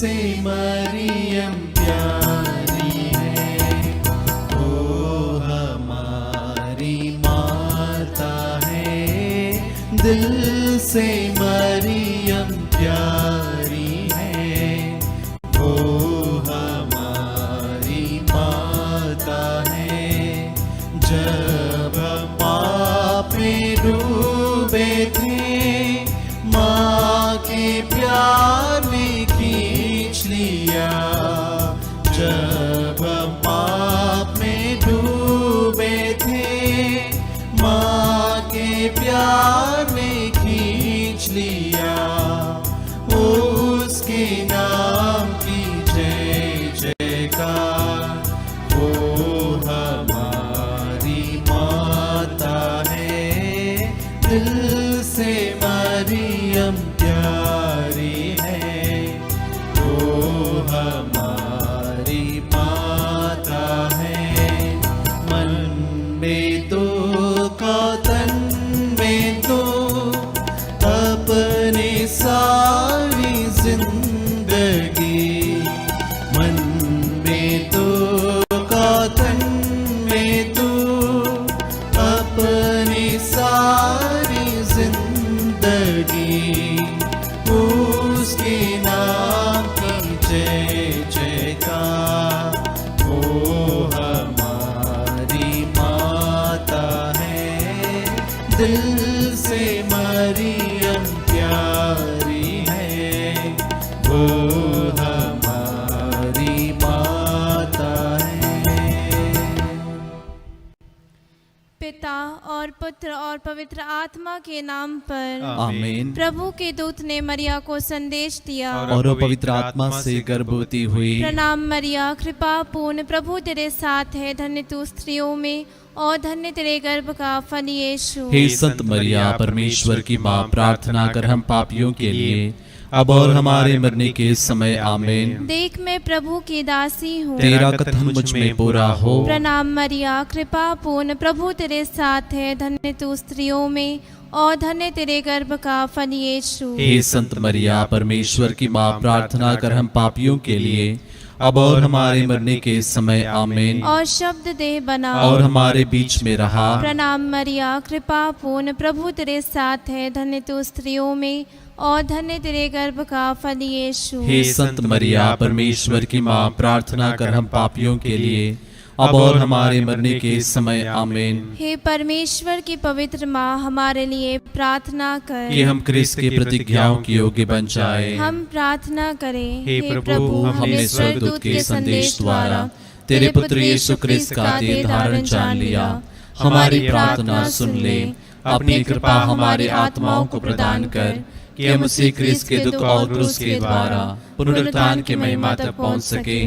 से मरियम प्यारी है, वो हमारी माता है। दिल से मरियम प्यारी है, वो हमारी माता है। जब हम पाप में डूबे थे, माँ के प्यार ने खींच लिया। जब हम पाप में डूबे थे, माँ के प्यार ने खींच लिया। उसके नाम की जय जयकार, वो हमारी माता है। दिल से मरियम प्यारी है, वो हमारी माता है। मन में तो तन में तो अपनी सारी जिंदगी, मन में तो तन में तो अपनी सारी जिंदगी, उसके नाम की जय जयकार, वो हमारी माता है। दिल से मरियम प्यारी है, वो हमारी माता है। पिता और पुत्र और पवित्र आत्मा के नाम पर आमीन। प्रभु के दूत ने मरिया को संदेश दिया, और वो पवित्र आत्मा से गर्भवती हुई। प्रणाम मरिया, कृपा पूर्ण, प्रभु तेरे साथ है। धन्य तू स्त्रियों में और धन्य तेरे गर्भ का फल यीशु। हे संत मरिया, परमेश्वर की माँ, प्रार्थना कर हम पापियों के लिए अब और हमारे मरने के समय। आमीन। देख मैं प्रभु की दासी हूँ, तेरा कथन मुझ में पूरा हो। प्रणाम मरिया, कृपा पूर्ण, प्रभु तेरे साथ है। धन्य तू स्त्रियों में और धन्य तेरे गर्भ का फल यीशु। हे संत मरिया, परमेश्वर की माँ, प्रार्थना कर हम पापियों के लिए अब और हमारे मरने के समय। आमीन। और शब्द देह बना और हमारे बीच में रहा। प्रणाम मरिया, कृपा पूर्ण, प्रभु तेरे साथ है। धन्य तू स्त्रियों में और धन्य तेरे गर्भ का फल यीशु। हे संत मरिया, परमेश्वर की माँ, प्रार्थना कर हम पापियों के लिए अब और हमारे मरने के समय। आमीन। हे परमेश्वर की पवित्र माँ, हमारे लिए प्रार्थना कर कि हम क्रिस्त की प्रतिज्ञाओं के योग्य बन जाए। हम प्रार्थना करें। हे प्रभु, हमने स्वर्गदूत के संदेश द्वारा तेरे पुत्र यीशु क्रिस्त का देह धारण जान लिया। हमारी प्रार्थना सुन ले। अपनी कृपा हमारे आत्माओं को प्रदान कर कि हम उसी क्रिस्त के दुख और क्रूस के द्वारा पुनरुत्थान की महिमा तक पहुंच सके।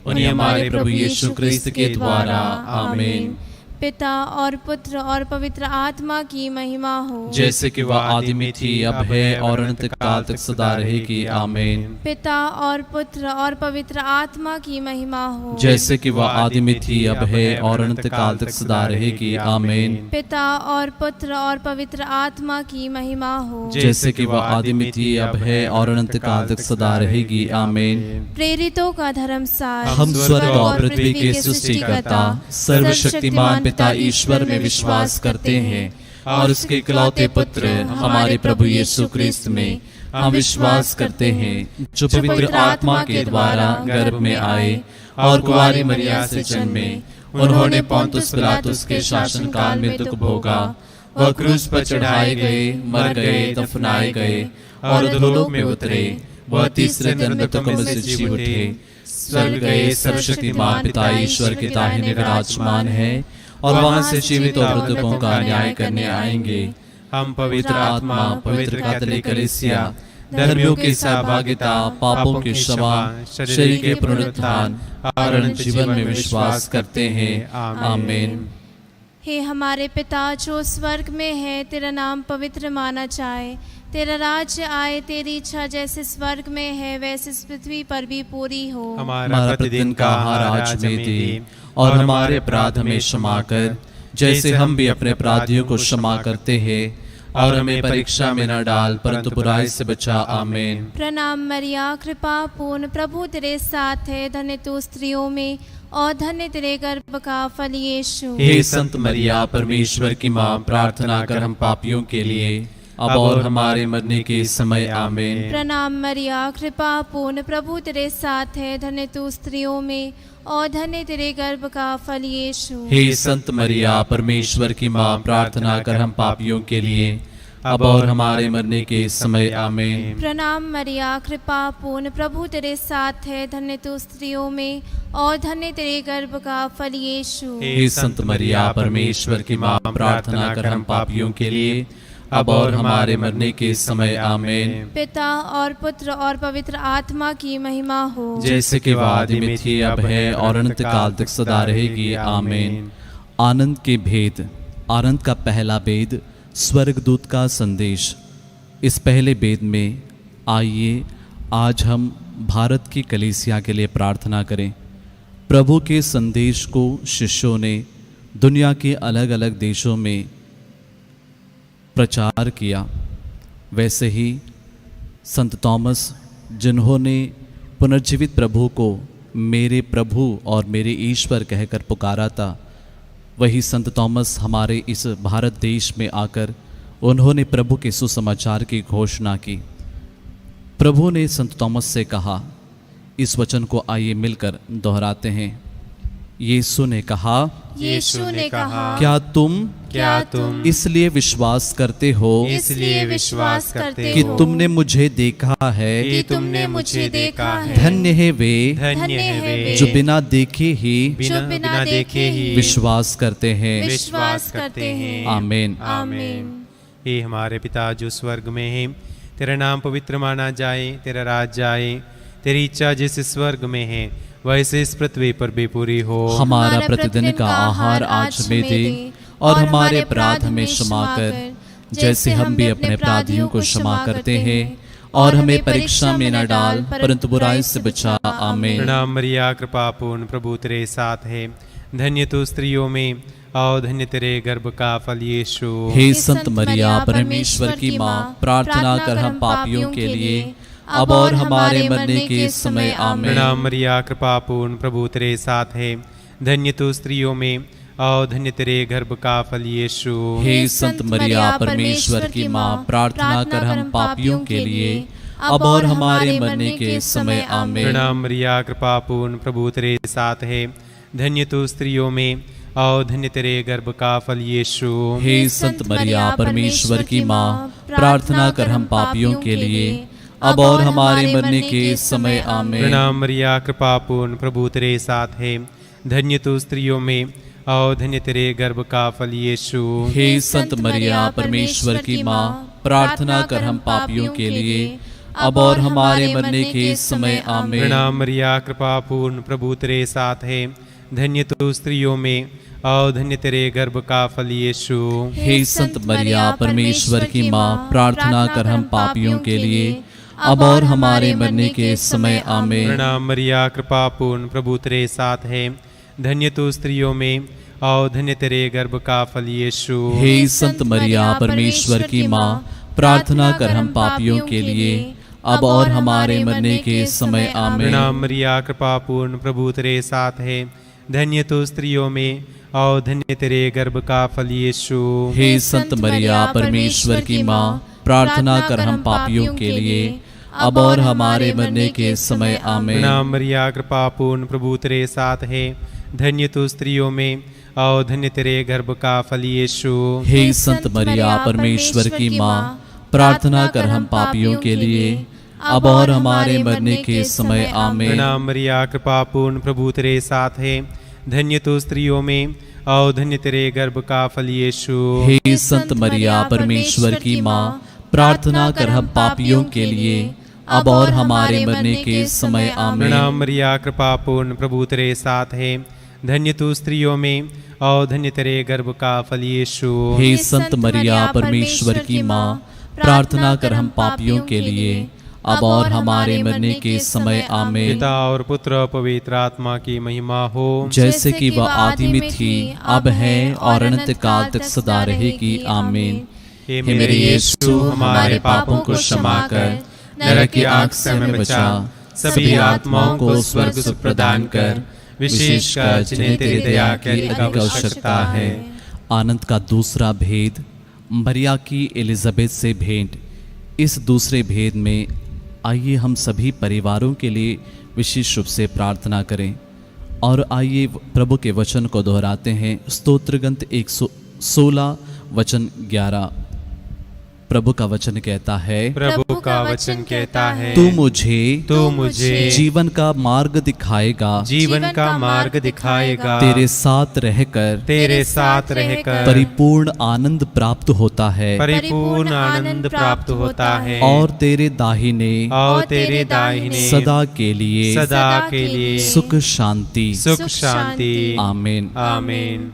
उन्हें हमारे प्रभु यीशु क्रिस्त के द्वारा। आमीन। पिता और पुत्र और पवित्र आत्मा की महिमा हो, जैसे कि वह आदि में थी, अब है और अनंत काल तक सदा रहेगी। आमीन। पिता और पुत्र और पवित्र आत्मा की महिमा हो, जैसे कि वह आदि में थी, अब है और अनंत काल तक सदा रहेगी। आमीन। पिता और पुत्र और पवित्र आत्मा की महिमा हो, जैसे कि वह आदि में थी, अब है और अनंत काल तक सदा रहेगी। आमीन। प्रेरितों का धर्मसार, हम स्वर्ग और पृथ्वी के सृष्टिकर्ता सर्वशक्तिमान पिता ईश्वर में विश्वास करते हैं और उसके इकलौते पुत्र हमारे प्रभु यीशु क्रिस्त में हम विश्वास करते हैं, जो पवित्र आत्मा के द्वारा गर्भ में आए और कुंवारी मरिया से जन्मे। उन्होंने पोंतुस पिलातुस के शासन काल में दुख भोगा। वह क्रूस पर चढ़ाए गए, मर गए, दफनाए गए और अधोलोक में उतरे। वह तीसरे दिन मृतकों में से जी उठे, स्वर्ग गए, सर्वशक्तिमान पिता ईश्वर के दाहिने विराजमान है और वहां से जीवित और मृतकों का न्याय करने आएंगे। हम पवित्र आत्मा, पवित्र कैथोलिक कलीसिया, धर्मियों की सहभागिता, पापों की क्षमा, शरीर के पुनरुत्थान और अनंत जीवन में विश्वास करते हैं। आमीन। हे हमारे पिता जो स्वर्ग में है, तेरा नाम पवित्र माना जाए। तेरा राज्य आए, तेरी इच्छा जैसे स्वर्ग में है वैसे इस पृथ्वी पर भी पूरी हो। हमारा प्रतिदिन का आहार आज हमें दे और हमारे अपराध हमें क्षमा कर, जैसे हम भी अपने अपराधियों को क्षमा करते हैं। और हमें परीक्षा में न डाल परंतु बुराई से बचा। आमीन। प्रणाम मरिया, कृपा पूर्ण, प्रभु तेरे साथ है, धन्य तू स्त्रियों में और धन्य तेरे गर्भ का फल यीशु। हे संत मरिया, परमेश्वर की माँ, प्रार्थना कर हम पापियों के लिए अब और हमारे मरने के समय। आमीन। प्रणाम मरिया, कृपा पूर्ण, प्रभु तेरे साथ है, धन्य तू स्त्रियों में और धन्य तेरे गर्भ का फल यीशु। हे संत मरिया, परमेश्वर की माँ, प्रार्थना कर हम पापियों के लिए अब और हमारे मरने के समय। आमीन। प्रणाम मरिया, कृपा पूर्ण, प्रभु तेरे साथ है, धन्य तू स्त्रियों में और धन्य तेरे गर्भ का फल यीशु। हे संत मरिया, परमेश्वर की माँ, प्रार्थना कर हम पापियों के लिए अब और हमारे मरने के समय। आमीन। पिता और पुत्र और पवित्र आत्मा की महिमा हो, जैसे कि आदि में थी, अब है और अनंत काल तक सदा रहेगी। आमीन। आनंद के भेद। आनंद का पहला भेद, स्वर्गदूत का संदेश। इस पहले भेद में आइए आज हम भारत की कलीसिया के लिए प्रार्थना करें। प्रभु के संदेश को शिष्यों ने दुनिया के अलग अलग देशों में प्रचार किया, वैसे ही संत थॉमस, जिन्होंने पुनर्जीवित प्रभु को मेरे प्रभु और मेरे ईश्वर कहकर पुकारा था, वही संत थॉमस हमारे इस भारत देश में आकर उन्होंने प्रभु के सुसमाचार की घोषणा की। प्रभु ने संत थॉमस से कहा, इस वचन को आइए मिलकर दोहराते हैं। यीशु ने कहा, क्या तुम इसलिए विश्वास करते हो कि तुमने मुझे देखा है? धन्य है वे जो बिना देखे ही विश्वास करते हैं। आमीन। हे हमारे पिता जो स्वर्ग में है, तेरा नाम पवित्र माना जाए, तेरा राज्य आए, तेरी इच्छा जैसे स्वर्ग में है वैसे इस पृथ्वी पर भी पूरी हो। हमारा प्रतिदिन का आहार आज हमें दे और हमारे अपराध हमें क्षमा कर, जैसे हम भी अपने अपराधियों को क्षमा करते हैं, और हमें परीक्षा में न डाल परंतु बुराई से बचा। आमीन। प्रणाम मरिया, कृपा पूर्ण, प्रभु तेरे साथ है, धन्य तू स्त्रियों में और धन्य तेरे गर्भ का फल यीशु। हे संत मरिया, परमेश्वर की माँ, प्रार्थना कर हम पापियों के लिए अब और हमारे मरने के समय। आमीन। प्रणाम मरिया, कृपा पूर्ण, प्रभु तेरे साथ है, धन्य तू स्त्रियों में और धन्य तेरे गर्भ का फल यीशु। हे संत मरिया, परमेश्वर की माँ, प्रार्थना कर हम पापियों के लिए अब और हमारे मरने के समय। आमीन। प्रणाम मरिया, कृपा पूर्ण, प्रभु तेरे साथ है, धन्य तू स्त्रियों में और धन्य तेरे गर्भ का फल यीशु। हे संत मरिया, परमेश्वर की माँ, प्रार्थना कर हम पापियों के लिए अब और हमारे मरने के समय। आमीन। प्रणाम मरिया, कृपा पूर्ण, प्रभु तेरे साथ है, धन्य तू स्त्रियों में और धन्य तेरे गर्भ का फल यीशु। हे संत मरिया, परमेश्वर की माँ, प्रार्थना कर हम पापियों के लिए अब और हमारे मरने के समय। आमीन। प्रणाम मरिया, कृपा पूर्ण, प्रभु तेरे साथ है, धन्य तू स्त्रियों में और धन्य तेरे गर्भ का फल यीशु। हे संत मरिया, परमेश्वर की माँ, प्रार्थना कर हम पापियों के लिए अब और हमारे मरने के समय। आमीन। प्रणाम मरिया, कृपा पूर्ण, प्रभु तेरे साथ है, धन्य तू स्त्रियों में और धन्य तेरे गर्भ का फल यीशु। हे संत मरिया, परमेश्वर की माँ, प्रार्थना कर हम पापियों के लिए अब और हमारे मरने के समय। आमीन। प्रणाम मरिया, कृपा पूर्ण, प्रभु तेरे साथ है, धन्य तू स्त्रियों में और धन्य तेरे गर्भ का फल यीशु। हे संत मरिया, परमेश्वर की माँ, प्रार्थना कर हम पापियों के लिए अब और हमारे मरने के समय। आमीन। प्रणाम मरिया, कृपा पूर्ण, प्रभु तेरे साथ है, धन्य तू स्त्रियों में और धन्य तेरे गर्भ का फल यीशु। हे संत मरिया, परमेश्वर की माँ, प्रार्थना कर हम पापियों के लिए अब और हमारे मरने के समय। आमीन। प्रणाम मरिया, कृपा पूर्ण, प्रभु तेरे साथ है, धन्य तू स्त्रियों में और धन्य तेरे गर्भ का फल यीशु। हे संत मरिया, परमेश्वर की माँ, प्रार्थना कर हम पापियों के लिए अब और हमारे मरने के समय। आमीन। प्रणाम मरिया, कृपा पूर्ण, प्रभु तेरे साथ है, धन्य तू स्त्रियों में और धन्य तेरे गर्भ का फल यीशु। हे संत मरिया, परमेश्वर की माँ, प्रार्थना कर हम पापियों के लिए अब और हमारे मरने के समय। आमीन। पिता और पुत्र और पवित्र आत्मा की महिमा हो, जैसे कि वह आदि में थी, अब है और अनंत काल तक सदा रहेगी। आमीन। हे मेरे यीशु, हमारे पापों को क्षमा कर, नरक की आग से हमें बचा, सभी आत्माओं को स्वर्ग सुख प्रदान कर, विशेषकर जिन्हें तेरी दया की अधिक आवश्यकता है। आनंद का दूसरा भेद, मरिया की एलिजाबेथ से भेंट। इस दूसरे भेद में आइए हम सभी परिवारों के लिए विशेष रूप से प्रार्थना करें और आइए प्रभु के वचन को दोहराते हैं। स्तोत्र ग्रंथ 116 वचन 11। प्रभु का वचन कहता है, प्रभु का वचन कहता है, तू मुझे जीवन का मार्ग दिखाएगा, जीवन का मार्ग दिखाएगा, तेरे साथ रहकर परिपूर्ण आनंद प्राप्त होता है, परिपूर्ण आनंद प्राप्त होता है, और तेरे दाहिने सदा के लिए सुख शांति। आमीन। आमीन।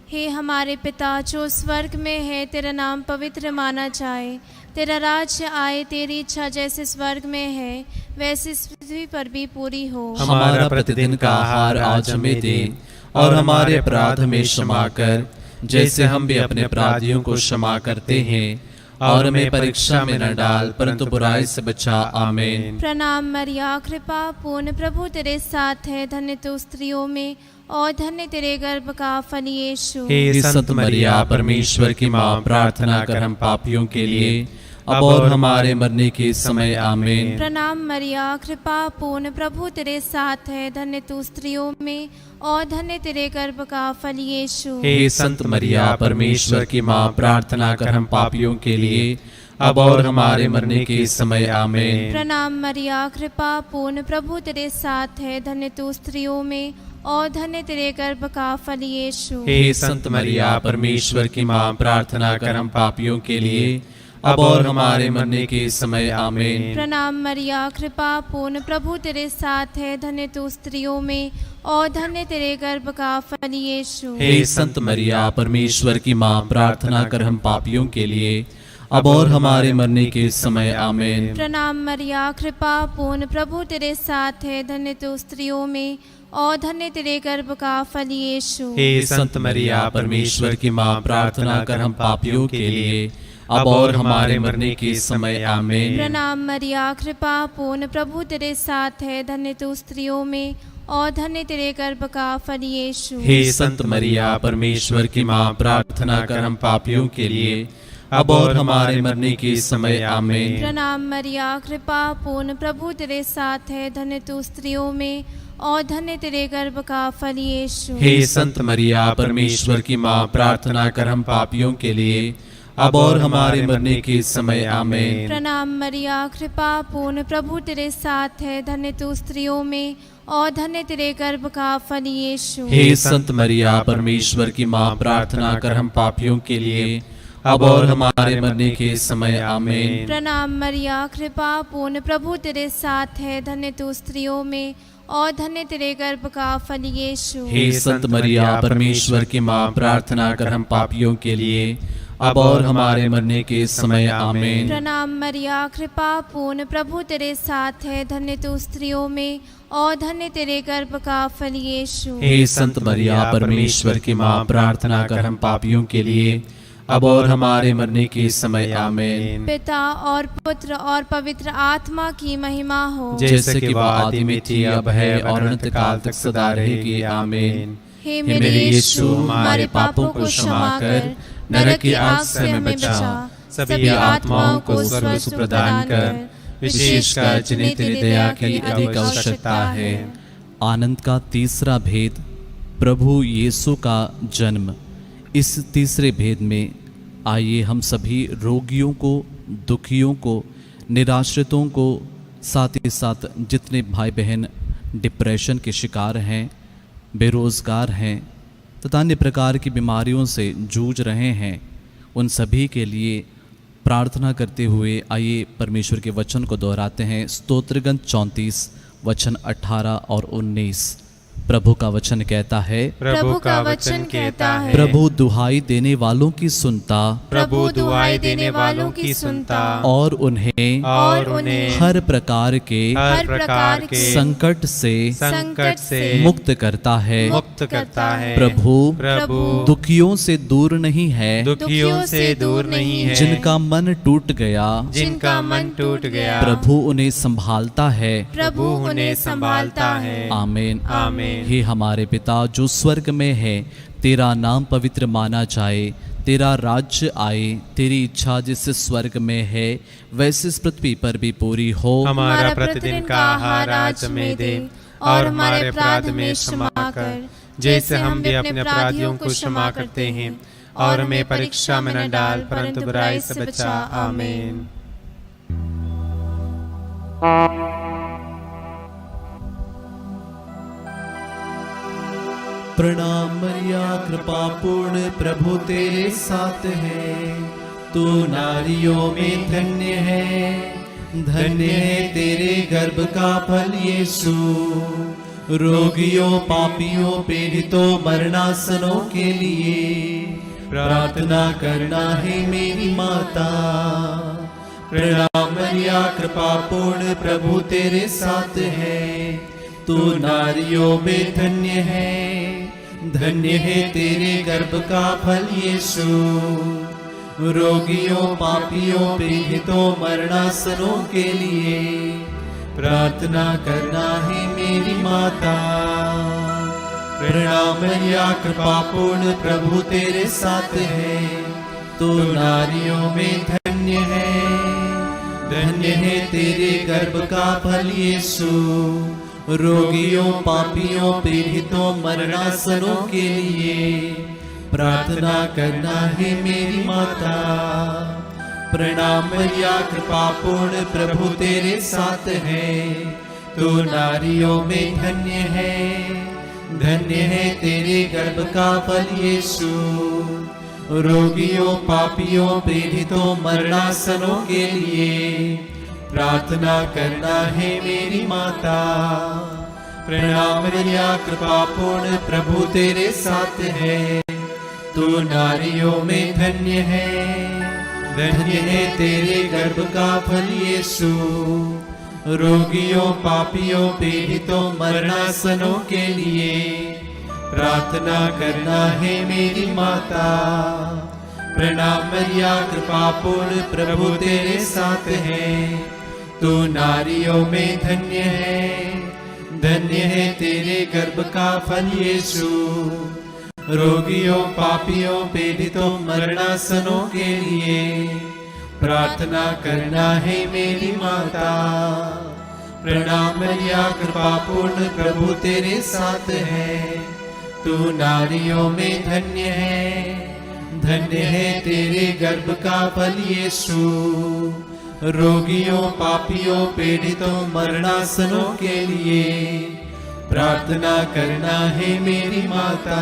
हे हमारे पिता जो स्वर्ग में है, तेरा नाम पवित्र माना जाए, तेरा राज्य आए, तेरी इच्छा जैसे स्वर्ग में है वैसे इस पृथ्वी पर भी पूरी हो। हमारा प्रतिदिन का आहार आज हमें दे, और हमारे अपराध में क्षमा कर, जैसे हम भी अपने अपराधियों को क्षमा करते हैं, और हमें परीक्षा में न डाल, परंतु बुराई से बचा। आमीन। प्रणाम मरिया, कृपा पूर्ण, प्रभु तेरे साथ है, धन्य तू स्त्रियों में और धन्य तेरे गर्भ का फल यीशु। हे संत मरिया, परमेश्वर की माँ, प्रार्थना कर हम पापियों के लिए, अब और हमारे मरने के समय। आमीन। प्रणाम मरिया, कृपा पूर्ण, प्रभु तेरे साथ है, धन्य तू स्त्रियों में और धन्य तेरे गर्भ का फल यीशु। हे संत मरिया, परमेश्वर की माँ, प्रार्थना कर हम पापियों के लिए, अब और हमारे मरने के समय। आमीन। प्रणाम मरिया, कृपा पूर्ण, प्रभु तेरे साथ है, धन्य तू स्त्रियों में और धन्य तेरे गर्भ का फल यीशु। हे संत मरिया, परमेश्वर की माँ, प्रार्थना कर हम पापियों के लिए, अब और हमारे मरने के समय। आमीन। प्रणाम मरिया, कृपा पूर्ण, प्रभु तेरे साथ है, धन्य तू स्त्रियों में और धन्य तेरे गर्भ का फल यीशु। हे संत मरिया, परमेश्वर की माँ, प्रार्थना कर हम पापियों के लिए, अब और हमारे मरने के समय। आमीन। प्रणाम मरिया, कृपा पूर्ण, प्रभु तेरे साथ है, धन्य तू स्त्रियों में और धन्य तेरे गर्भ का फल यीशु। हे संत मरिया, परमेश्वर की माँ, प्रार्थना कर हम पापियों के लिए, अब और हमारे मरने के समय। आमीन। प्रणाम मरिया, कृपा पूर्ण, प्रभु तेरे साथ है, धन्य तू स्त्रियों में और धन्य तेरे गर्भ का फल यीशु। हे संत मरिया, परमेश्वर की माँ, प्रार्थना कर हम पापियों के लिए, अब और हमारे मरने के समय। आमीन। प्रणाम मरिया, कृपा पूर्ण, प्रभु तेरे साथ है, धन्य तू स्त्रियों में और धन्य तेरे गर्भ का फल यीशु। हे संत मरिया, परमेश्वर की माँ, प्रार्थना कर हम पापियों के लिए, अब और हमारे मरने के समय। आमीन। प्रणाम मरिया, कृपा पूर्ण, प्रभु तेरे साथ है, धन्य तू स्त्रियों में और धन्य तेरे गर्भ का फल यीशु। हे संत मरिया, परमेश्वर की माँ, प्रार्थना कर हम पापियों के लिए, अब और हमारे मरने के समय। आमीन। प्रणाम मरिया, कृपा पूर्ण, प्रभु तेरे साथ है, धन्य तू स्त्रियों में और धन्य तेरे गर्भ का फल यीशु। हे संत मरिया, परमेश्वर की माँ, प्रार्थना कर हम पापियों के लिए, अब और हमारे मरने के समय। आमीन। प्रणाम मरिया, कृपा पूर्ण, प्रभु तेरे साथ है, धन्य तू स्त्रियों में और धन्य तेरे गर्भ का फल यीशु। हे संत मरिया, परमेश्वर की माँ, प्रार्थना कर हम पापियों के लिए, अब और हमारे मरने के समय। आमीन। पिता और पुत्र और पवित्र आत्मा की महिमा हो, जैसे कि वह आदि में थी, अब है और अनंत काल तक सदा रहेगी। आमीन। हे मेरे यीशु, हमारे पापों को क्षमा कर, नरक की आग से हमें बचा, सभी आत्माओं को स्वर्ग सुख प्रदान कर, विशेषकर जिन्हें तेरी दया की अधिक आवश्यकता है। आनंद का तीसरा भेद, प्रभु यीशु का जन्म। इस तीसरे भेद में आइए हम सभी रोगियों को, दुखियों को, निराश्रितों को, साथ ही साथ जितने भाई बहन डिप्रेशन के शिकार हैं, बेरोज़गार हैं तथा अन्य प्रकार की बीमारियों से जूझ रहे हैं, उन सभी के लिए प्रार्थना करते हुए आइए परमेश्वर के वचन को दोहराते हैं। स्तोत्र ग्रंथ 34 वचन 18 और 19। प्रभु का वचन कहता है, प्रभु का वचन कहता है, प्रभु दुहाई देने वालों की सुनता प्रभु दुआई देने वालों की सुनता और उन्हें हर प्रकार के संकट से मुक्त करता है। प्रभु दुखियों से दूर नहीं है, दुखियों से दूर नहीं है, जिनका मन टूट गया प्रभु उन्हें संभालता है। आमीन आमीन। हे हमारे पिता जो स्वर्ग में है, तेरा नाम पवित्र माना जाए, तेरा राज्य आए, तेरी इच्छा जैसे स्वर्ग में है वैसे इस पृथ्वी पर भी पूरी हो। हमारा प्रतिदिन का आहार आज हमें दे और हमारे अपराध में क्षमा कर, जैसे हम भी अपने अपराधियों को क्षमा करते हैं, और हमें परीक्षा में न डाल परंतु बुराई से बचा। आमीन। प्रणाम मरिया कृपा पूर्ण प्रभु तेरे साथ है, तू नारियों में धन्य है, धन्य है तेरे गर्भ का फल यीशु। रोगियों पापियों पीड़ितों मरणासनों के लिए प्रार्थना करना है मेरी माता। प्रणाम मरिया कृपा पूर्ण प्रभु तेरे साथ है, तू नारियों में धन्य है, धन्य है तेरे गर्भ का फल यीशु। रोगियों पापियों पीड़ितों मरणासनों के लिए प्रार्थना करना है मेरी माता। प्रणाम मरिया कृपा पूर्ण प्रभु तेरे साथ है, तू नारियों में धन्य है, धन्य है तेरे गर्भ का फल यीशु। रोगियों पापियों पीड़ितों मरणासनों के लिए प्रार्थना करना है मेरी माता। प्रणाम मरिया कृपा पूर्ण प्रभु तेरे साथ है, तू नारियों में धन्य है, धन्य है तेरे गर्भ का फल यीशु। रोगियों पापियों पीड़ितों मरणासनों के लिए प्रार्थना करना है मेरी माता। प्रणाम मरिया कृपा पूर्ण प्रभु तेरे साथ है, तू नारियों में धन्य है, धन्य है तेरे गर्भ का फल यीशु। रोगियों पापियों पीड़ितों मरणासनों के लिए प्रार्थना करना है मेरी माता। प्रणाम मरिया कृपा पूर्ण प्रभु तेरे साथ है, तू नारियों में धन्य है, धन्य है तेरे गर्भ का फल यीशु। रोगियों पापियों पीड़ितों मरणासनों के लिए प्रार्थना करना है मेरी माता। प्रणाम मरिया कृपा पूर्ण प्रभु तेरे साथ है, तू नारियों में धन्य है, धन्य है तेरे गर्भ का फल यीशु। रोगियों पापियों पीड़ितों मरणासनों के लिए प्रार्थना करना है मेरी माता।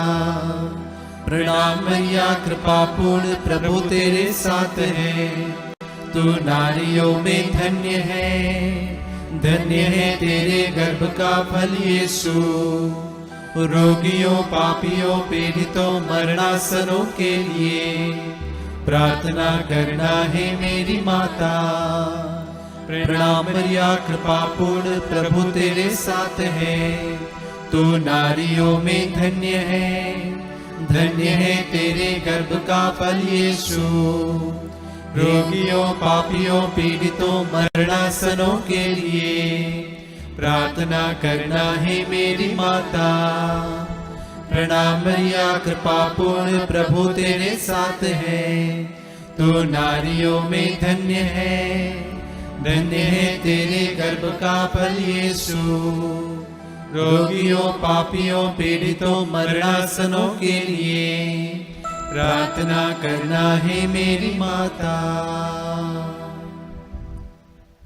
प्रणाम मरिया कृपा पूर्ण प्रभु तेरे साथ है, तू नारियों में धन्य है, धन्य है तेरे गर्भ का फल यीशु। रोगियों पापियों पीड़ितों मरणासनों के लिए प्रार्थना करना है मेरी माता। प्रणाम मरिया कृपा पूर्ण प्रभु तेरे साथ है, तू नारियों में धन्य है, धन्य है तेरे गर्भ का फल यीशु। रोगियों पापियों पीड़ितों मरणासनों के लिए प्रार्थना करना है मेरी माता। प्रणाम मरिया कृपा पूर्ण प्रभु तेरे साथ है, तू नारियों में धन्य है, धन्य है तेरे गर्भ का फल यीशु। रोगियों पापियों पीड़ितों मरणासनों के लिए प्रार्थना करना है मेरी माता।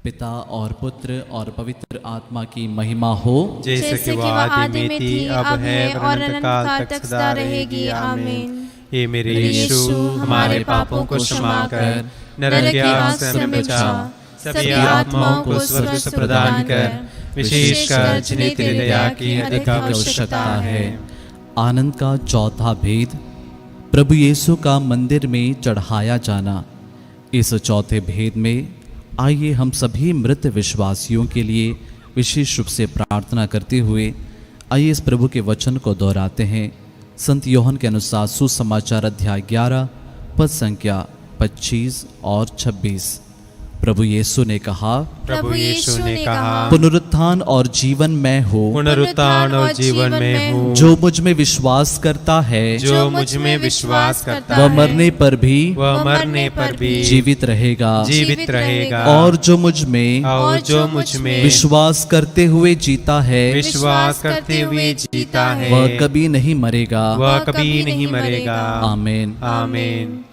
पिता और पुत्र और पवित्र आत्मा की महिमा हो, जैसे कि वो आदि में थी, अब है और अनंत काल तक सदा रहेगी। आमीन। हे मेरे यीशु, हमारे पापों को क्षमा कर, नरक की आग से हमें बचा, सभी आत्माओं को स्वर्ग से प्रदान कर, विशेषकर जिन्हें तेरी दया की अधिक आवश्यकता है। आनंद का चौथा भेद, प्रभु यीशु का मंदिर में चढ़ाया जाना। इस चौथे भेद में आइए हम सभी मृत विश्वासियों के लिए विशेष रूप से प्रार्थना करते हुए आइए इस प्रभु के वचन को दोहराते हैं। संत यूहन्ना के अनुसार सुसमाचार अध्याय 11 पद संख्या 25 और 26। प्रभु यीशु ने कहा, प्रभु यीशु ने कहा, पुनरुत्थान और जीवन मैं हूँ। पुनरुत्थान और जीवन में हूँ। जो मुझ में विश्वास करता है, जो मुझ में विश्वास करता वह है, मरने पर भी वह मरने पर भी जीवित रहेगा। जीवित रहेगा। और जो मुझ में विश्वास करते हुए जीता है, विश्वास करते हुए जीता है, वह कभी नहीं मरेगा। वह कभी नहीं मरेगा। आमीन। आमीन।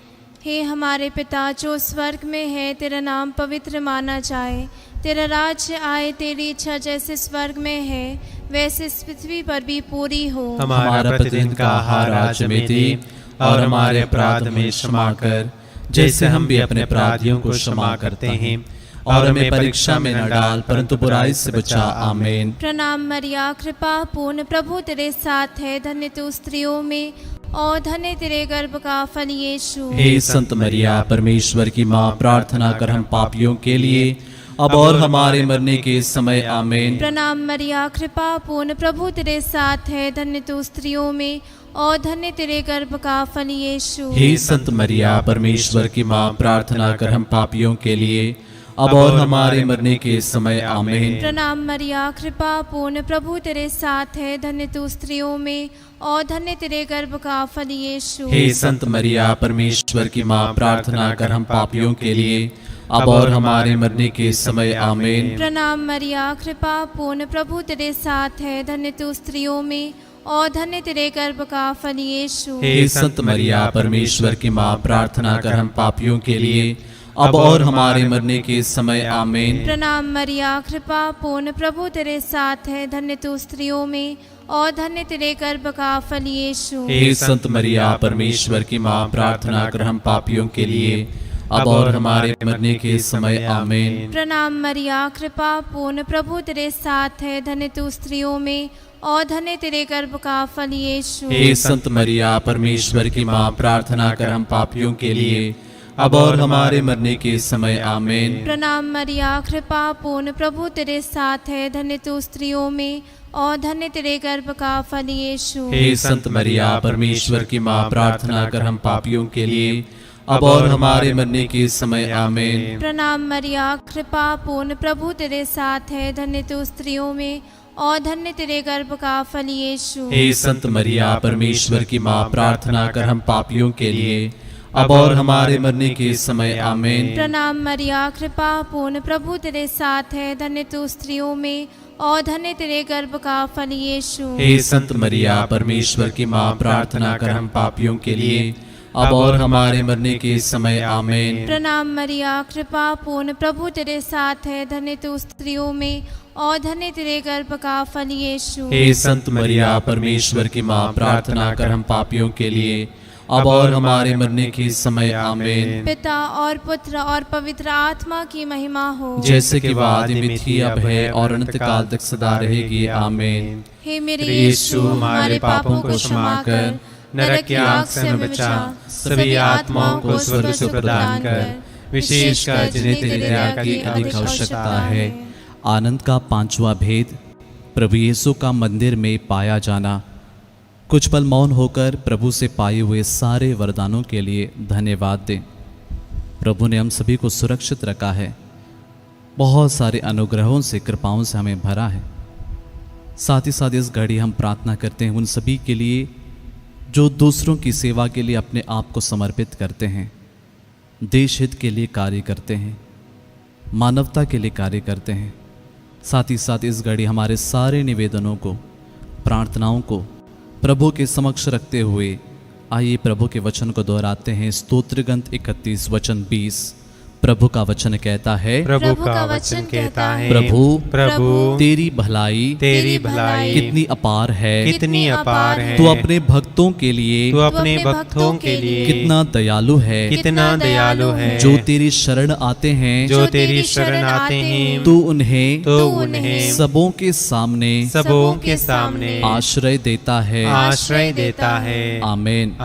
हे हमारे पिता जो स्वर्ग में है, तेरा नाम पवित्र माना जाए, तेरा राज्य आए, तेरी इच्छा जैसे स्वर्ग में है वैसे इस पृथ्वी पर भी पूरी हो। हमारा प्रतिदिन का आहार आज हमें दे, और हमारे अपराध में क्षमा कर, जैसे हम भी अपने अपराधियों को क्षमा करते हैं, और हमें परीक्षा में न डाल, परंतु बुराई से बचा। आमीन। प्रणाम मरिया, कृपा पूर्ण, प्रभु तेरे साथ है, धन्य तू स्त्रियों में और धन्य तेरे गर्भ का फल यीशु। हे संत मरिया, परमेश्वर की माँ, प्रार्थना कर हम पापियों के लिए अब और हमारे मरने के समय। आमीन। प्रणाम मरिया, कृपा पूर्ण, प्रभु तेरे साथ है, धन्य तू स्त्रियों में और धन्य तेरे गर्भ का फल यीशु। हे संत मरिया, परमेश्वर की माँ, प्रार्थना कर हम पापियों के लिए अब और हमारे मरने के समय। आमीन। प्रणाम मरिया, कृपा पूर्ण, प्रभु तेरे साथ है, धन्य तू स्त्रियों में और धन्य तेरे गर्भ का फल यीशु। हे संत मरिया, परमेश्वर की माँ, प्रार्थना कर हम पापियों के लिए अब और हमारे मरने के समय। आमीन। प्रणाम मरिया, कृपा पूर्ण, प्रभु तेरे साथ है, धन्य तू स्त्रियों में और धन्य तेरे गर्भ का फल यीशु। हे संत मरिया, परमेश्वर की माँ, प्रार्थना कर हम पापियों के लिए अब और हमारे मरने के समय। आमीन। प्रणाम मरिया, कृपा पूर्ण, प्रभु तेरे साथ है, धन्य तू स्त्रियों में और धन्य तेरे गर्भ का फल यीशु। हे संत मरिया, परमेश्वर की माँ, प्रार्थना कर हम पापियों के लिए अब और हमारे मरने के समय। आमीन। प्रणाम मरिया, कृपा पूर्ण, प्रभु तेरे साथ है, धन्य तू स्त्रियों में और धन्य तेरे गर्भ का फल यीशु। हे संत मरिया, परमेश्वर की माँ, प्रार्थना कर हम पापियों के लिए अब और हमारे मरने के समय। आमीन। प्रणाम मरिया, कृपा पूर्ण, प्रभु तेरे साथ है, धन्य तू स्त्रियों में और धन्य तेरे गर्भ का फल यीशु। हे संत मरिया, परमेश्वर की माँ, प्रार्थना कर हम पापियों के लिए अब और हमारे मरने के समय। आमीन। प्रणाम मरिया, कृपा पूर्ण, प्रभु तेरे साथ है, धन्य तू स्त्रियों में और धन्य तेरे गर्भ का फल यीशु। हे संत मरिया, परमेश्वर की माँ, प्रार्थना कर हम पापियों के लिए अब और हमारे मरने के समय। आमीन। प्रणाम मरिया, कृपा पूर्ण, प्रभु तेरे साथ है, धन्य तू स्त्रियों में और धन्य तेरे गर्भ का फल यीशु। हे संत मरिया, परमेश्वर की माँ, प्रार्थना कर हम पापियों के लिए अब और हमारे मरने के समय। आमीन। प्रणाम मरिया, कृपा पूर्ण, प्रभु तेरे साथ है, धन्य तू स्त्रियों में और धन्य तेरे गर्भ का फल यीशु। हे संत मरिया, परमेश्वर की माँ, प्रार्थना कर हम पापियों के लिए अब और हमारे मरने के समय। आमीन। पिता और पुत्र और पवित्र आत्मा की महिमा हो, जैसे कि वह आदि में थी, अब है और अनंत काल तक सदा रहेगी। आमीन। हे मेरे यीशु, हमारे पापों को क्षमा कर, नरक की आग से हमें बचा, सभी आत्माओं को स्वर्ग से प्रदान कर, विशेषकर जिन्हें तेरी दया की अधिक आवश्यकता है। आनंद का पांचवा भेद, प्रभु यीशु का मंदिर में पाया जाना। कुछ पल मौन होकर प्रभु से पाए हुए सारे वरदानों के लिए धन्यवाद दें। प्रभु ने हम सभी को सुरक्षित रखा है, बहुत सारे अनुग्रहों से, कृपाओं से हमें भरा है। साथ ही साथ इस घड़ी हम प्रार्थना करते हैं उन सभी के लिए जो दूसरों की सेवा के लिए अपने आप को समर्पित करते हैं, देश हित के लिए कार्य करते हैं, मानवता के लिए कार्य करते हैं। साथ ही साथ इस घड़ी हमारे सारे निवेदनों को, प्रार्थनाओं को प्रभु के समक्ष रखते हुए आइए प्रभु के वचन को दोहराते हैं। स्तोत्र ग्रंथ 31 वचन 20, प्रभु का वचन कहता है, प्रभु का वचन कहता है, प्रभु तेरी भलाई कितनी अपार है, कितनी अपार है। तू अपने भक्तों के लिए कितना दयालु है, कितना दयालु है। जो तेरी शरण आते हैं, जो तेरी शरण आते हैं, तू उन्हें सबों के सामने आश्रय देता है। आमीन।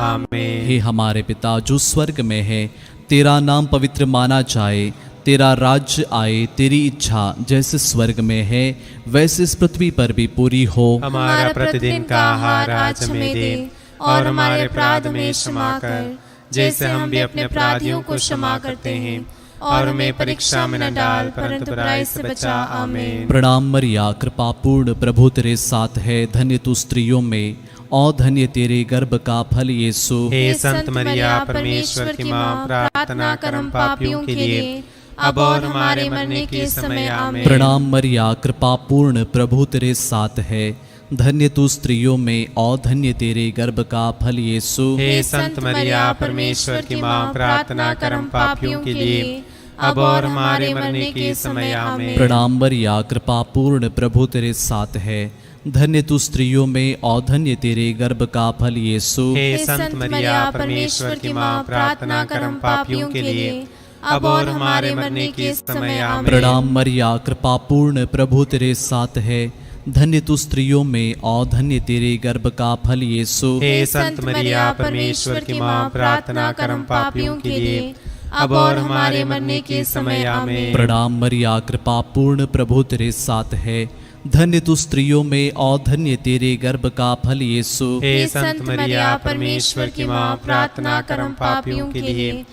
हे हमारे पिता जो स्वर्ग में है, तेरा नाम पवित्र माना जाए, तेरा राज्य आए, तेरी इच्छा जैसे स्वर्ग में है वैसे इस पृथ्वी पर भी पूरी हो। हमारा प्रतिदिन का आहार आज हमें दे, और हमारे अपराध में क्षमा कर, जैसे हम भी अपने अपराधियों को क्षमा करते हैं, और हमें परीक्षा में न डाल, परंतु बुराई से बचा। आमीन। प्रणाम मरिया, कृपा पूर्ण, प्रभु तेरे साथ है, धन्य तू स्त्रियों में और धन्य तेरे गर्भ का फल यीशु। हे संत मरिया, परमेश्वर की माँ, प्रार्थना कर हम पापियों के लिए, अब और हमारे मरने के समय। आमीन। प्रणाम मरिया, कृपा पूर्ण, प्रभु तेरे साथ है, धन्य तू स्त्रियों में और धन्य तेरे गर्भ का फल यीशु। हे संत मरिया, परमेश्वर की माँ, प्रार्थना कर हम पापियों के लिए, अब और हमारे मरने के समय। आमीन। प्रणाम मरिया, कृपा पूर्ण, प्रभु तेरे साथ है, धन्य तू स्त्रियों में और धन्य तेरे गर्भ का फल यीशु। हे संत मरिया, परमेश्वर की माँ, प्रार्थना कर हम पापियों के लिए, अब और हमारे मरने के समय। आमीन। प्रणाम मरिया, कृपा पूर्ण, प्रभु तेरे साथ है, धन्य तू स्त्रियों में और धन्य तेरे गर्भ का फल यीशु। हे संत मरिया, परमेश्वर की माँ, प्रार्थना कर हम पापियों के लिए, अब और हमारे मरने के समय। आमीन। प्रणाम मरिया, कृपा पूर्ण, प्रभु तेरे साथ है, धन्य तू स्त्रियों में और धन्य तेरे गर्भ का फल यीशु। हे संत मरिया, परमेश्वर की माँ, प्रार्थना कर हम पापियों के लिए,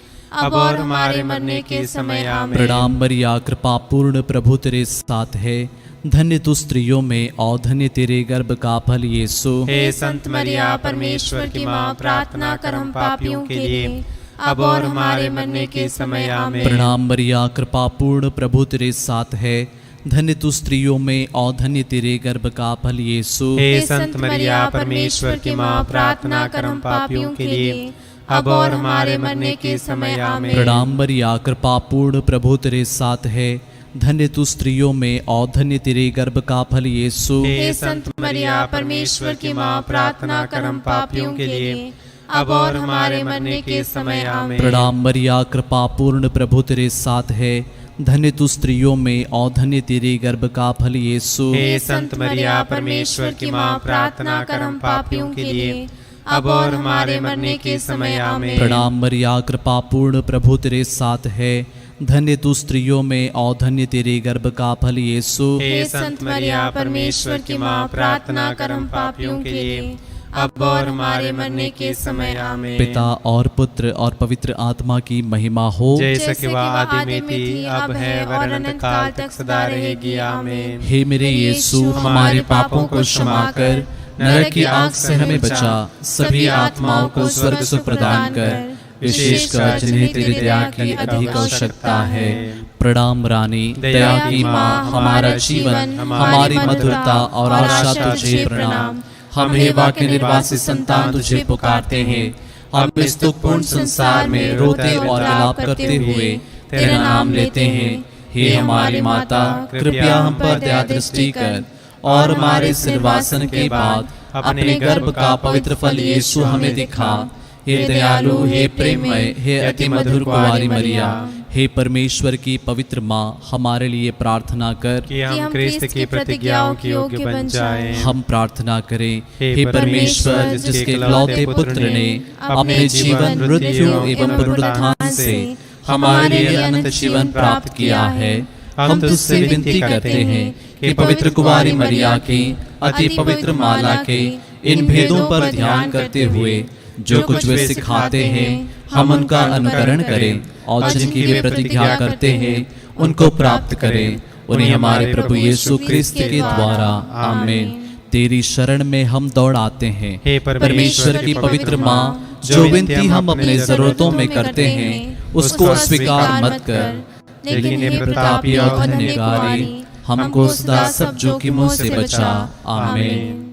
अब और हमारे मरने के समय। आमीन। प्रणाम मरिया, कृपा पूर्ण, प्रभु तेरे साथ है, धन्य तू स्त्रियों में और धन्य तेरे गर्भ का फल यीशु। हे संत मरिया, परमेश्वर की माँ, प्रार्थना कर हम पापियों के लिए, अब और हमारे मरने के समय। आमीन। प्रणाम मरिया, कृपा पूर्ण, प्रभु तेरे साथ है, धन्य तू स्त्रियों में और धन्य तेरे गर्भ का फल यीशु। हे संत मरिया, परमेश्वर की माँ, प्रार्थना कर हम पापियों के लिए, अब और हमारे मरने के समय। आमीन। प्रणाम मरिया, कृपा पूर्ण, प्रभु तेरे साथ है, धन्य तू स्त्रियों में और धन्य तेरे गर्भ का फल यीशु। हे संत मरिया, परमेश्वर की माँ, प्रार्थना कर हम पापियों के लिए, अब और हमारे मरने के समय। आमीन। प्रणाम मरिया, कृपा पूर्ण, प्रभु तेरे साथ है, धन्य तू स्त्रियों में और धन्य तेरे गर्भ का फल यीशु। हे संत मरिया, परमेश्वर की माँ, प्रार्थना कर हम पापियों के लिए, अब और हमारे मरने के समय। आमीन। प्रणाम मरिया, कृपा पूर्ण, प्रभु तेरे साथ है, धन्य तू स्त्रियों में और धन्य तेरे गर्भ का फल यीशु। हे संत मरिया, परमेश्वर की माँ, प्रार्थना कर हम पापियों के लिए, अब और हमारे मरने के समय। आमीन। पिता और पुत्र और पवित्र आत्मा की महिमा हो, जैसे कि वह आदि में थी, अब है, और अनंत काल तक सदा रहेगी। आमीन। हे मेरे यीशु, हमारे पापों को क्षमा कर, नरक की आग से हमें बचा, सभी आत्माओं को स्वर्ग सुख प्रदान कर, विशेषकर जिन्हें तेरी दया की अधिक आवश्यकता है। प्रणाम रानी, दया की माँ, हमारा जीवन, हमारी मधुरता और आशा तुझे प्रणाम। हम हेवा के निर्वासी संतान तुझे पुकारते हैं, हम इस दुखपूर्ण संसार में रोते और विलाप करते हुए तेरा नाम लेते हैं। हे हमारी माता, कृपया हम पर दया दृष्टि कर, और हमारे सिरवासन के बाद अपने गर्भ का पवित्र फल यीशु हमें दिखा। हे दयालु, हे प्रेममय, हे अति मधुर कुंवारी मरिया, हे परमेश्वर की पवित्र माँ, हमारे लिए प्रार्थना कर कि हम क्रिस्त की प्रतिज्ञाओं के योग्य बन जाएं। हम प्रार्थना करें। हे परमेश्वर, जिसके इकलौते पुत्र ने अपने जीवन, मृत्यु एवं पुनरुत्थान से हमारे लिए अनंत जीवन प्राप्त किया है, हम तुझसे विनती करते हैं कि पवित्र कुंवारी मरिया की अति पवित्र माला के इन भेदों पर ध्यान करते हुए जो कुछ वे सिखाते हैं हम उनका अनुकरण करें, और जिनकी वे प्रतिज्ञा करते हैं उनको प्राप्त करें, उन्हें हमारे प्रभु यीशु क्रिस्त के द्वारा। आमीन। तेरी शरण में हम दौड़ आते हैं। हे परमेश्वर की पवित्र माँ, जो विनती हम अपने जरूरतों में करते हैं उसको अस्वीकार मत कर, लेकिन हे प्रतापी और धन्यकारी, हमको सदा सब जोखिमों से बचा। आमीन।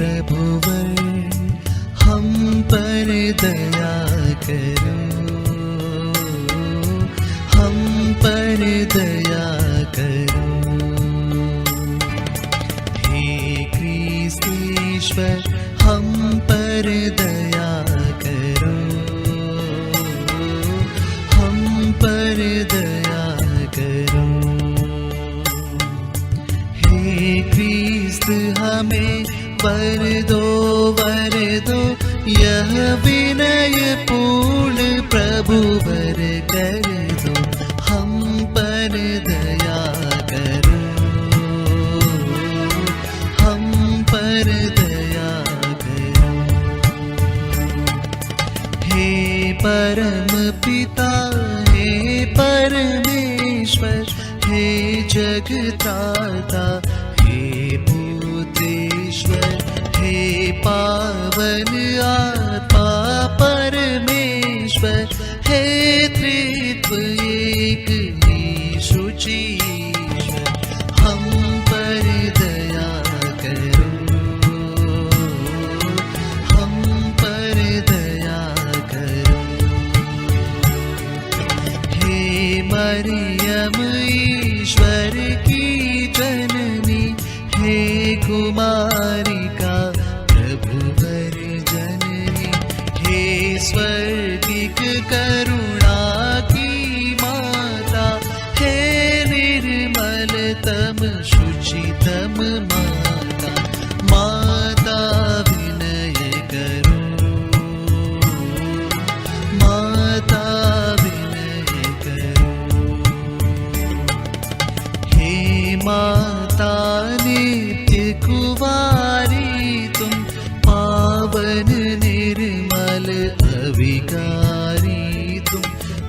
प्रभुवर हम पर दया करो, हम पर दया करो। हे क्रिस्त ईश्वर हम पर दया करो, हम पर दया करो। हे क्रिस्त हमें वर दो यह विनय पूर्ण प्रभु वर कर दो, हम पर दया करो, हम पर दया करो। हे परम पिता हे परमेश्वर हे जगत्राता हे पुत्रेश्वर हे पावन आत्मा परमेश्वर हे त्रित्व एक यीशु ईश्वर, हम पर दया करो, हम पर दया करो। हे मरियम ईश्वर की जननी हे कुमारिका प्रभुवर जननी हे स्वर्गिक करुणा की माता हे निर्मलतम शुचितम माता, माता विनय करो, माता विनय करो। हे माता नित्य कुवारी तुम पावन निर्मल अविकारी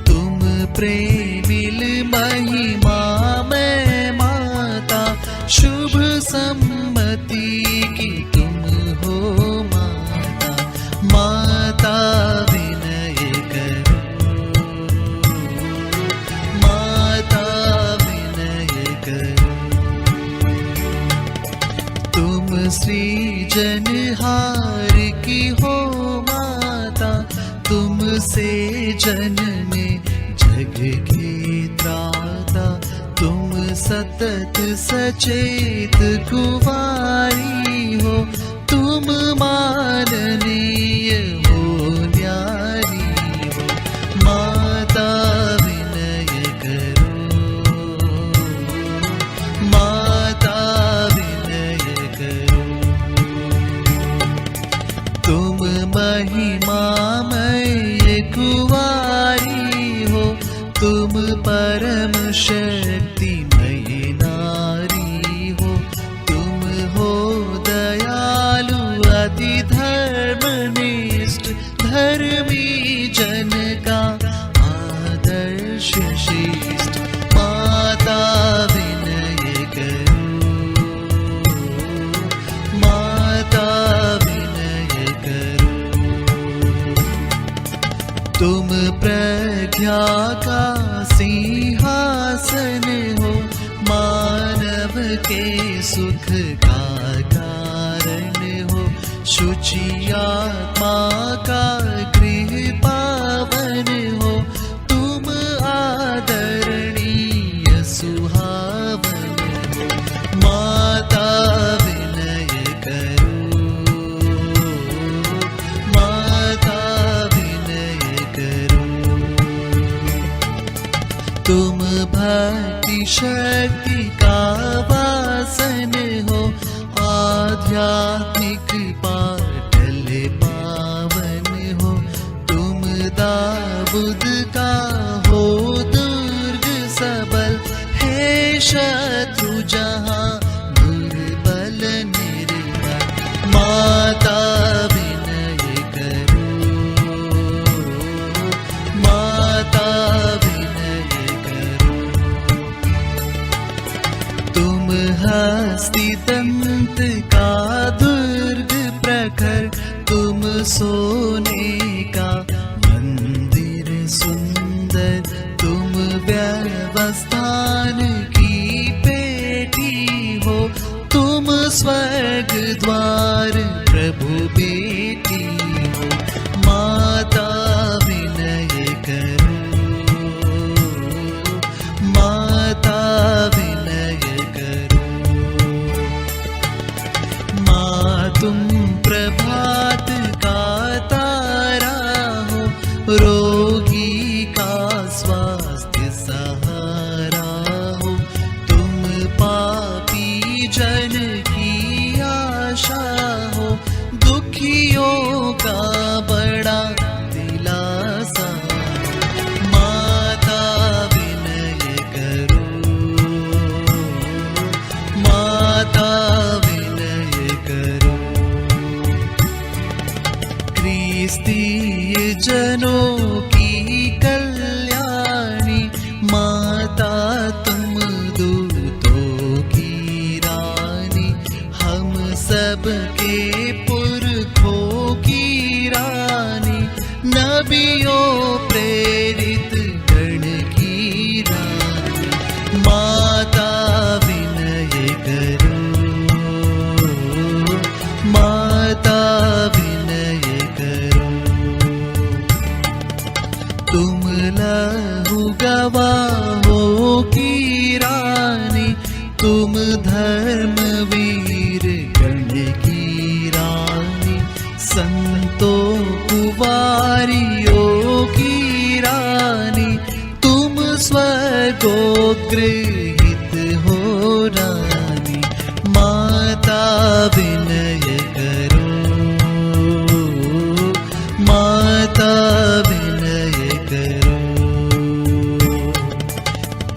तुम प्रेमिल महिमा में माता, शुभ सम्मति की तुम हो माता, माता विनय करो, माता विनय करो। तुम सृजनहार की हो माता, तुमसे जनने जग के त्राता, तुम सतत सचेत कुवारी हो, तुम माननीय हो न्यारी हो, माता विनय करो, माता विनय करो। तुम महिमामय कुवारी हो, तुम परम शक्तिमयी नारी हो, तुम हो दयालु अति धर्मनिष्ठ धर्मी जन का आदर्श श्रेष्ठ, माता विनय करो, माता विनय करो। तुम प्रज्ञा का सिंहासन हो, मानव के सुख का कारण हो, शुचि आत्मा का गृह पावन हो, तुम आदरणीय सुहावन हो, माता विनय करो, माता विनय करो। तुम भक्ति शक्ति का वासन हो, आध्यात्मिक पाटल पावन हो, तुम दाऊद का हो दुर्ग सबल, हे शत्रु जहाँ दुर्बल निर्बल, माता विनय करो, माता विनय करो। तुम हस्ती दंत का दुर्ग प्रखर, तुम सोने का मंदिर सुंदर, तुम व्यवस्थान की पेटी हो, तुम स्वर्ग द्वार तुम प्रभात का तारा हो, रोगी का स्वास्थ्य सहारा हो। तुम पापी जन की आशा हो, दुखियों का बड़ा दिलासा। माता विनय करो, माता विनय करो। क्रिस्तीय जनों की कल्याणी, माता तुम दूतों की रानी। हम सबके पुरखों की रानी, नबियों प्रेरित गण की रानी। माता विनय करो, माता विनय करो। तुम लहू गवाहों की रानी, तुम धर्मवीर गण की रानी। संतों कुवारियों की रानी, तुम स्वर्गोग्रहित हो रानी। माता विनय करो, माता विनय करो।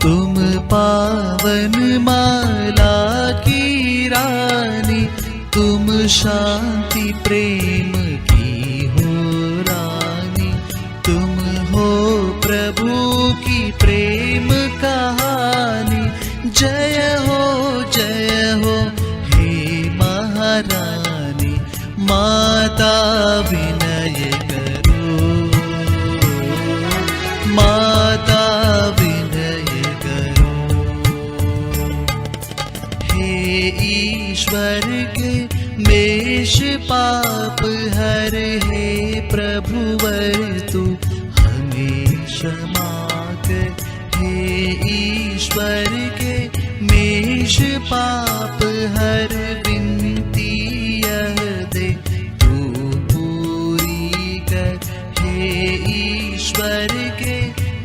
तुम पावन माला की रानी, तुम शांति प्रेम की हो रानी। तुम हो प्रभु की प्रेम कहानी। जय हो हे महारानी। माता विनय करो, माता विनय करो। हे ईश्वर के मेष पाप हर, हे प्रभुवर तू हमें क्षमा कर। हे ईश्वर के मेष पाप हर, विनती यह दे तू पूरी कर। हे ईश्वर के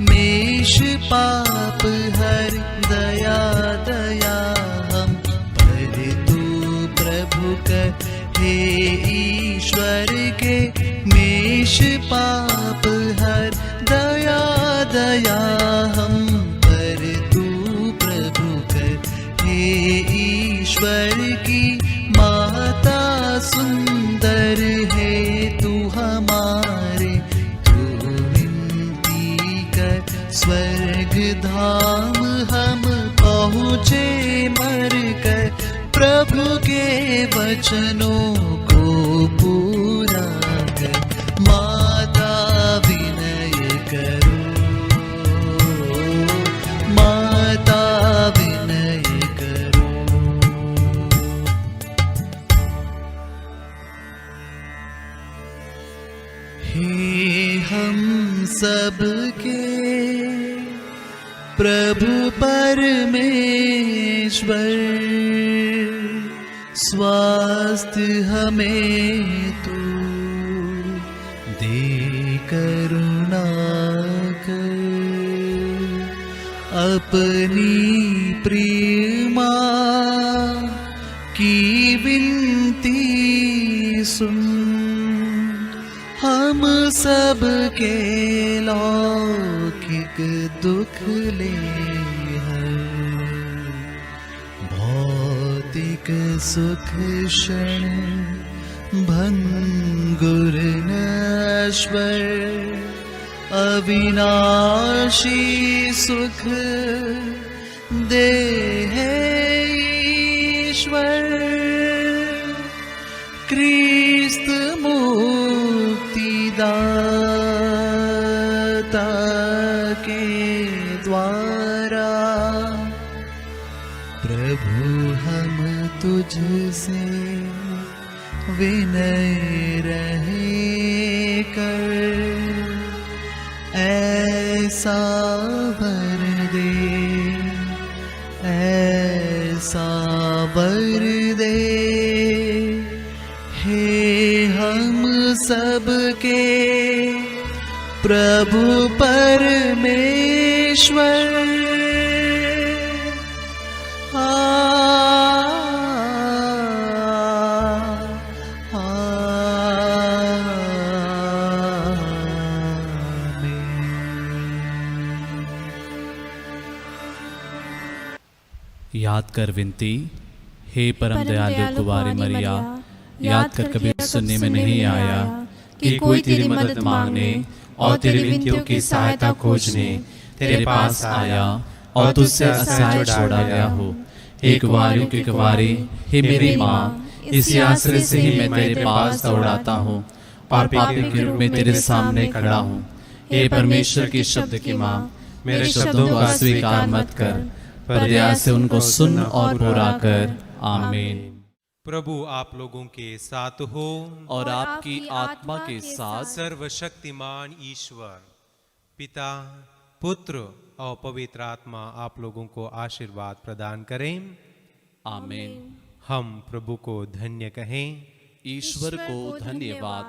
मेष पाप हर, दया दया हम पर तू प्रभु कर। हे ईश्वर के मेष पाप हर, दया दया हम पर तू प्रभु कर। हे ईश्वर की माता सुंदर है तू हमारे, तू विनती कर। स्वर्ग धाम हम पहुँचे मर कर, प्रभु के वचनों को पूरा कर। माता विनय करो, माता विनय करो। हे हम सबके प्रभु परमेश्वर, स्वास्थ्य हमें तू दे करुणा कर। अपनी प्रिय मां की विनती सुन, हम सब के लौकिक दुख ले हर। भौतिक सुख क्षण भंगुर नश्वर, अविनाशी सुख दे है ईश्वर। क्रिस्त मुक्तिदाता के द्वारा, प्रभु हम तुझसे विनय रहे कर। ऐसा वर दे, ऐसा वर दे, हे हम सबके प्रभु परमेश्वर, याद कर विनती। हे परम दयालु कुंवारी मरिया, याद कर कभी सुनने में नहीं आया कि कोई तेरी मदद मांगने और तेरी विनतियों की सहायता खोजने तेरे पास आया और तुझसे असहाय छोड़ा गया हो। हे कुंवारियों की कुंवारी, हे मेरी माँ, इसी आश्रय से ही मैं तेरे पास दौड़ाता हूँ और पापी के रूप में तेरे सामने खड़ा हूँ। हे परमेश्वर के शब्द की माँ, मेरे शब्दों को अस्वीकार मत कर, पर दया से उनको सुन और पूरा कर। आमीन। प्रभु आप लोगों के साथ हो और आपकी आत्मा के साथ। सर्वशक्तिमान ईश्वर पिता, पुत्र और पवित्र आत्मा आप लोगों को आशीर्वाद प्रदान करें। आमीन। हम प्रभु को धन्य कहें। ईश्वर को धन्यवाद।